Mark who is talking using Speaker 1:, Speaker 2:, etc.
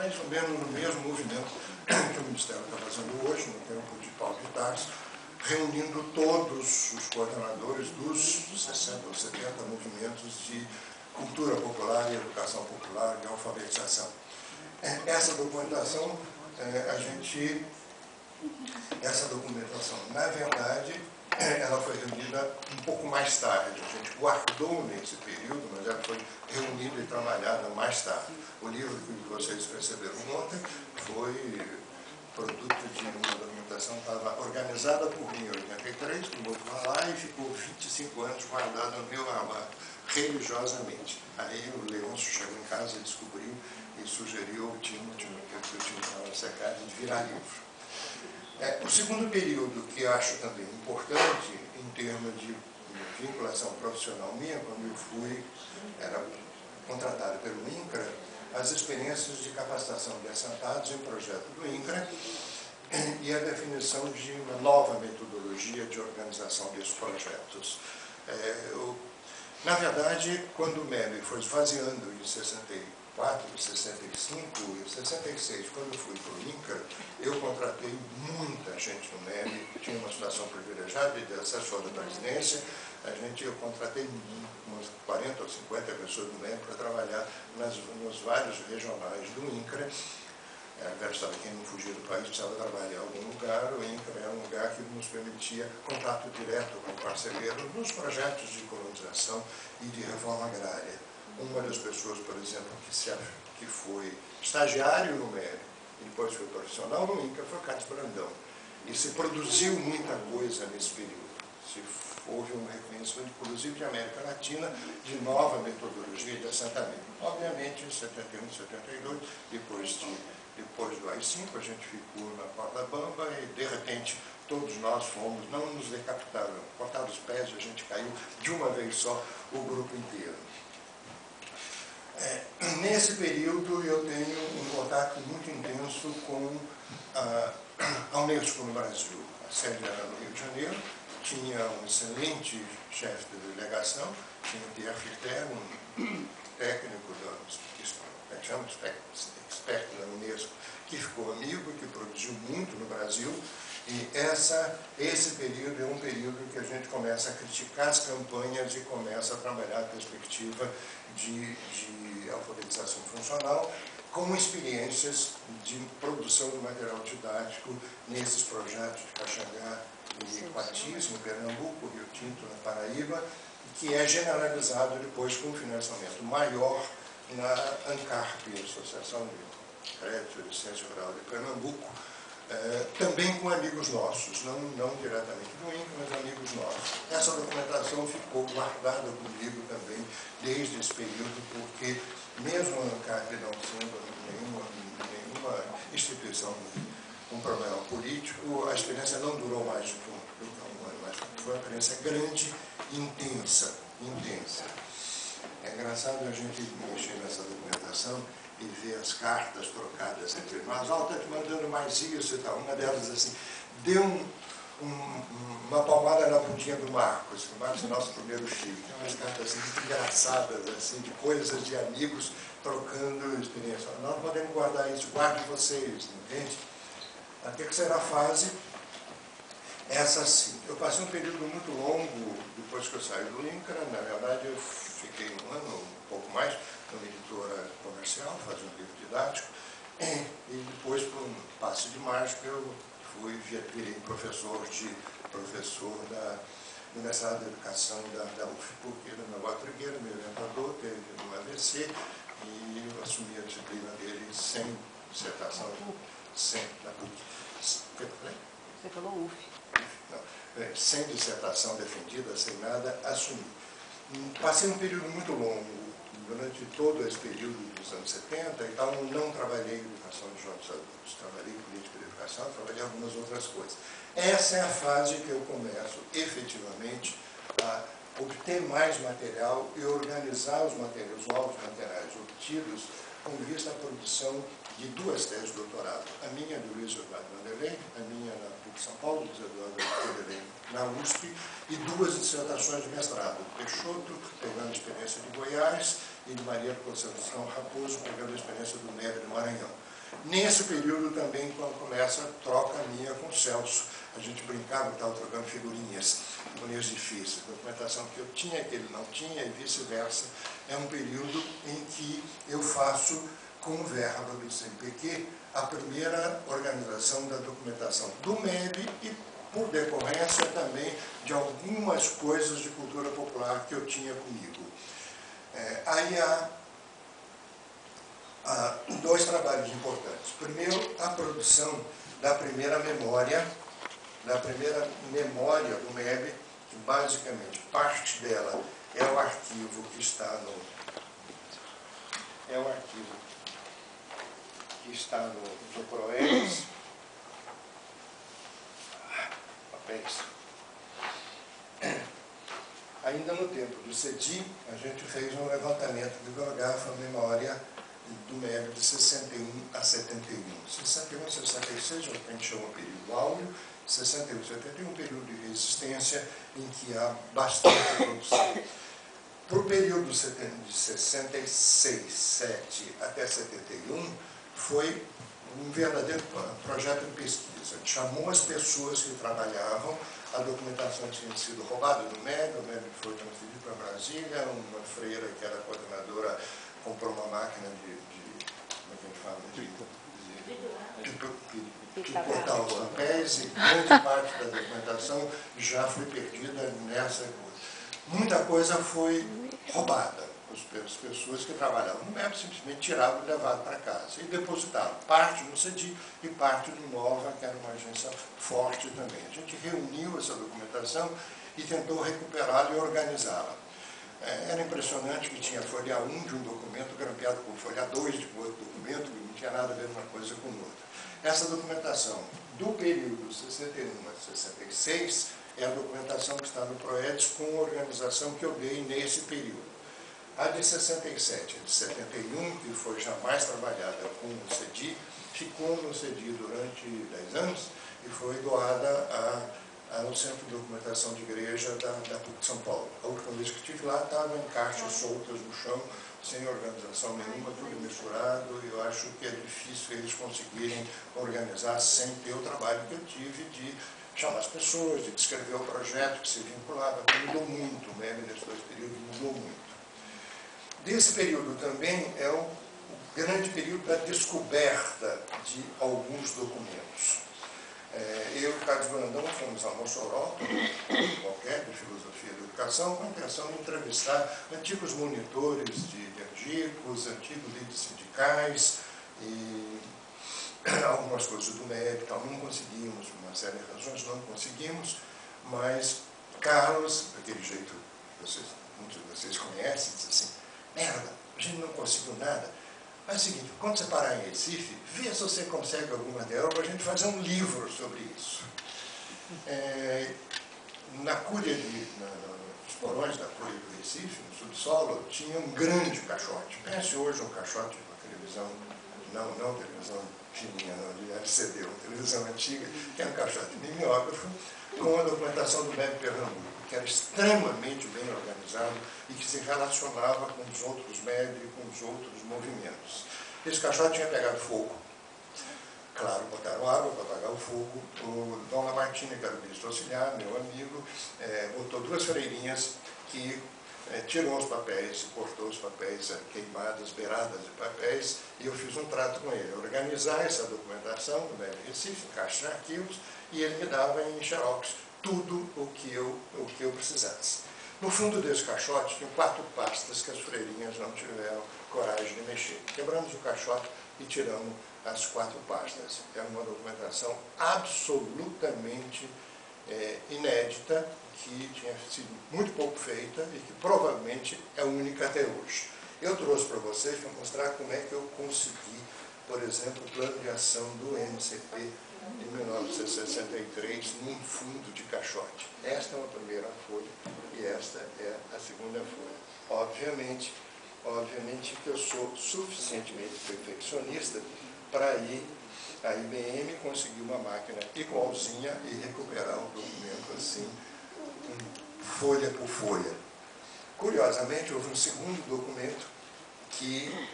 Speaker 1: mais ou menos no mesmo movimento que o Ministério está fazendo hoje, no tempo de Paulo de Tarso, reunindo todos os coordenadores dos 60 ou 70 movimentos de cultura popular e educação popular e alfabetização. Essa documentação, essa documentação, na verdade, ela foi reunida um pouco mais tarde. A gente guardou nesse período, mas ela foi reunida e trabalhada mais tarde. O livro que vocês receberam ontem foi produto de uma documentação que estava organizada por mim em 83, como eu vou falar, e ficou 25 anos guardada no meu armário, religiosamente. Aí o Leôncio chegou em casa e descobriu e sugeriu ao Timóteo, que o Timóteo estava secado, de virar livro. O segundo período, que acho também importante, em termos de vinculação profissional minha, quando eu era contratado pelo INCRA, as experiências de capacitação de assentados em projeto do INCRA e a definição de uma nova metodologia de organização desses projetos. Na verdade, quando o MEB foi esvaziando em 64, 65 e 66, quando eu fui para o INCRA, eu contratei muita gente no MEB, tinha uma situação privilegiada de assessor da presidência, eu contratei umas 40 ou 50 pessoas do MEB para trabalhar nos vários regionais do INCRA. Sabe, quem não fugia do país precisava trabalhar em algum lugar. O INCRA era um lugar que nos permitia contato direto com parceiros nos projetos de colonização e de reforma agrária. Uma das pessoas, por exemplo, que foi estagiário no MEB e depois foi profissional no INCRA foi Carlos Brandão. E se produziu muita coisa nesse período. Houve um reconhecimento, inclusive de América Latina, de nova metodologia de assentamento. Obviamente, em 71, 72, depois do AI-5, a gente ficou na corda bamba e, de repente, todos nós fomos, não nos decapitaram, cortaram os pés e a gente caiu de uma vez só, o grupo inteiro. Nesse período, eu tenho um contato muito intenso com a Unesco no Brasil. A sede era no Rio de Janeiro, tinha um excelente chefe de delegação, tinha o Pierre Fitter, um técnico expert da Unesco, que ficou amigo, que produziu muito no Brasil, e esse período é um período que a gente começa a criticar as campanhas e começa a trabalhar a perspectiva de alfabetização funcional, com experiências de produção de material didático nesses projetos de Caxangá e Quatis, em Pernambuco, Rio Tinto, na Paraíba, que é generalizado depois com um financiamento maior na ANCARP, Associação de Crédito e Licença Rural de Pernambuco, também com amigos nossos, não diretamente do INCRA, mas amigos nossos. Essa documentação ficou guardada comigo também desde esse período, porque mesmo a ANCARP não sendo nenhuma instituição com problema político, a experiência não durou mais do que um ano, mas foi uma experiência grande e intensa. É engraçado a gente mexer nessa documentação e ver as cartas trocadas entre nós. Está te mandando mais isso e tal. Uma delas, assim, deu uma palmada na bundinha do Marcos. O Marcos é o nosso primeiro filho. Tem umas cartas assim, muito engraçadas, assim, de coisas de amigos trocando experiência. Nós podemos guardar isso, guarde vocês, entende? A terceira fase, essa sim. Eu passei um período muito longo depois que eu saí do INCRA. Na verdade, eu fiquei um ano, um pouco mais, numa editora comercial, fazendo livro didático. E depois, por um passe de mágica, eu virei professor da Universidade de Educação da UF, porque era meu Trigueiro, meu orientador, teve um AVC e eu assumi a disciplina dele sem dissertação, na PUC.
Speaker 2: Você falou UF.
Speaker 1: Não, sem dissertação defendida, sem nada, assumi. Passei um período muito longo, durante todo esse período dos anos 70 e tal, não trabalhei em educação de jovens adultos, trabalhei em política de educação, trabalhei em algumas outras coisas. Essa é a fase que eu começo, efetivamente, a obter mais material e organizar os novos materiais obtidos com vista à produção de duas teses de doutorado. A minha do Luiz Eduardo Vanderlei, a minha na PUC São Paulo, Luiz Eduardo Vanderlei na USP, e duas dissertações de mestrado. Peixoto, pegando a experiência de Goiás, e de Maria Conceição Raposo, pegando a experiência do MEB do Maranhão. Nesse período também, quando começa a troca minha com o Celso, a gente brincava, estava trocando figurinhas difíceis, documentação que eu tinha, que ele não tinha, e vice-versa. É um período em que eu faço, com verba do CNPq, a primeira organização da documentação do MEB e, por decorrência, também de algumas coisas de cultura popular que eu tinha comigo. Aí há dois trabalhos importantes. Primeiro, a produção da primeira memória do MEB, que basicamente parte dela é o arquivo que está no PROERES. Papéis. Ainda no tempo do CEDI, a gente fez um levantamento bibliográfico à memória do MEB de 61 a 71. 61 a 66 é o que a gente chama de período áureo, 61 a 71 período de resistência em que há bastante produção. Para o período de 66, 7 até 71, foi um verdadeiro projeto de pesquisa. A gente chamou as pessoas que trabalhavam, a documentação tinha sido roubada do MEB, o MEB foi transferido para Brasília, uma freira que era coordenadora comprou uma máquina como é que a gente fala? De cortar os papéis, e grande parte da documentação já foi perdida nessa coisa. Muita coisa foi roubada. As pessoas que trabalhavam no MEB simplesmente tiravam e levavam para casa. E depositaram parte no CEDI e parte no NOVA, que era uma agência forte também. A gente reuniu essa documentação e tentou recuperá-la e organizá-la. Era impressionante que tinha folha 1 de um documento grampeado com folha 2 de outro documento, que não tinha nada a ver uma coisa com outra. Essa documentação do período 61 a 66 é a documentação que está no PROERES com a organização que eu dei nesse período. A de 67 e de 71, que foi jamais trabalhada com o CEDI, ficou no CEDI durante 10 anos e foi doada ao Centro de Documentação de Igreja da PUC de São Paulo. A última vez que estive lá, estava em caixas soltas no chão, sem organização nenhuma, tudo misturado, e eu acho que é difícil eles conseguirem organizar sem ter o trabalho que eu tive de chamar as pessoas, de descrever o projeto que se vinculava, que mudou muito, o MEB nesses dois períodos mudou muito. Desse período também é o grande período da descoberta de alguns documentos. Eu e o Carlos Brandão fomos a Mossoró, qualquer de filosofia da educação, com a intenção de entrevistar antigos monitores de angicos, antigos líderes sindicais e algumas coisas do MEB, tal. Não conseguimos, por uma série de razões, não conseguimos, mas Carlos, daquele jeito que muitos de vocês conhecem, diz assim: merda, a gente não conseguiu nada. Mas é o seguinte, quando você parar em Recife, vê se você consegue alguma ideia para a gente fazer um livro sobre isso. Na Cúria, nos porões da Cúria do Recife, no subsolo, tinha um grande caixote. Pense hoje um caixote de uma televisão, não televisão fininha, não, de LCD, uma televisão antiga, que era um caixote mimeógrafo, com a documentação do MEB Pernambuco, que era extremamente bem organizado e que se relacionava com os outros MEB e com os outros movimentos. Esse caixote tinha pegado fogo. Claro, botaram água para apagar o fogo. O Dom Lamartine, que era o bispo auxiliar, meu amigo, botou duas freirinhas que tirou os papéis, cortou os papéis, queimadas, beiradas de papéis, e eu fiz um trato com ele, organizar essa documentação do MEB Recife, caixa de arquivos, e ele me dava em xerox tudo o que eu precisasse. No fundo desse caixote tinha 4 pastas que as freirinhas não tiveram coragem de mexer. Quebramos o caixote e tiramos as 4 pastas. É uma documentação absolutamente inédita, que tinha sido muito pouco feita e que provavelmente é única até hoje. Eu trouxe para vocês para mostrar como é que eu consegui, por exemplo, o plano de ação do MCP de 1963 num fundo de caixote. Esta é uma primeira folha e esta é a segunda folha. Obviamente que eu sou suficientemente perfeccionista para ir a IBM conseguir uma máquina igualzinha e recuperar um documento assim, folha por folha. Curiosamente, houve um segundo documento que